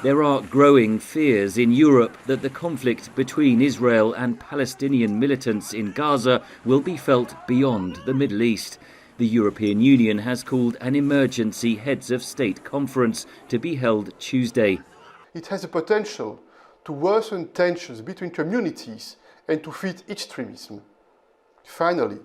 There are growing fears in Europe that the conflict between Israel and Palestinian militants in Gaza will be felt beyond the Middle East. The European Union has called an emergency heads of state conference to be held Tuesday. It has the potential to worsen tensions between communities and to feed extremism. Finally,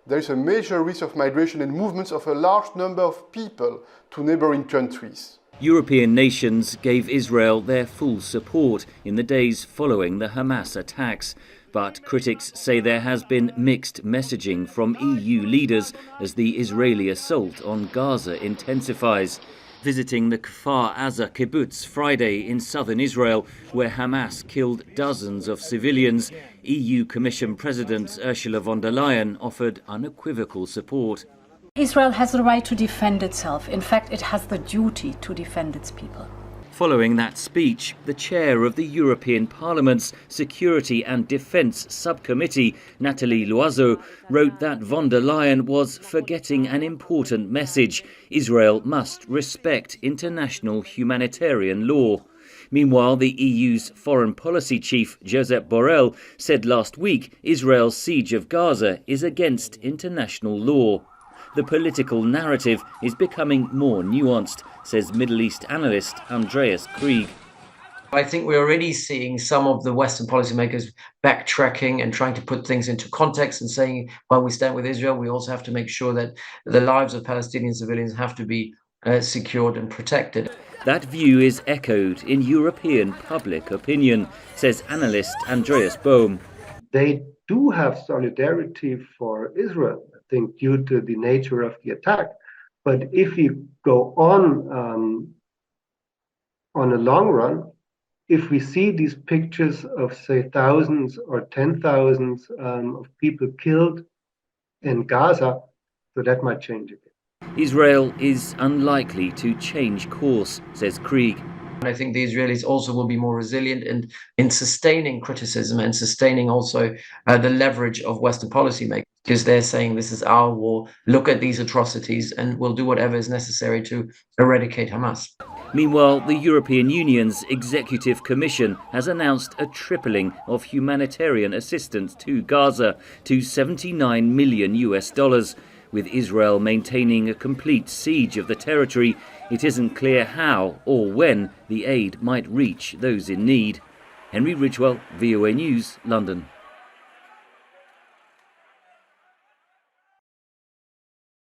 there is a major risk of migration and movements of a large number of people to neighboring countries. European nations gave Israel their full support in the days following the Hamas attacks. But critics say there has been mixed messaging from EU leaders as the Israeli assault on Gaza intensifies. Visiting the Kfar Aza kibbutz Friday in southern Israel, where Hamas killed dozens of civilians, EU Commission President Ursula von der Leyen offered unequivocal support. Israel has the right to defend itself. In fact, it has the duty to defend its people. Following that speech, the chair of the European Parliament's Security and Defence Subcommittee, Nathalie Loiseau, wrote that von der Leyen was forgetting an important message. Israel must respect international humanitarian law. Meanwhile, the EU's foreign policy chief, Josep Borrell, said last week Israel's siege of Gaza is against international law. The political narrative is becoming more nuanced, says Middle East analyst Andreas Krieg. I think we're already seeing some of the Western policymakers backtracking and trying to put things into context and saying, while we stand with Israel, we also have to make sure that the lives of Palestinian civilians have to be secured and protected. That view is echoed in European public opinion, says analyst Andreas Bohm. They do have solidarity for Israel, I think, due to the nature of the attack. But if you go on a long run, if we see these pictures of, say, thousands or 10,000s of people killed in Gaza, so that might change again. Israel is unlikely to change course, says Krieg. I think the Israelis also will be more resilient in sustaining criticism and sustaining also the leverage of Western policymakers, because they're saying this is our war, look at these atrocities, and we'll do whatever is necessary to eradicate Hamas. Meanwhile, the European Union's Executive Commission has announced a tripling of humanitarian assistance to Gaza to $79 million. With Israel maintaining a complete siege of the territory, it isn't clear how or when the aid might reach those in need. Henry Ridgwell, VOA News, London.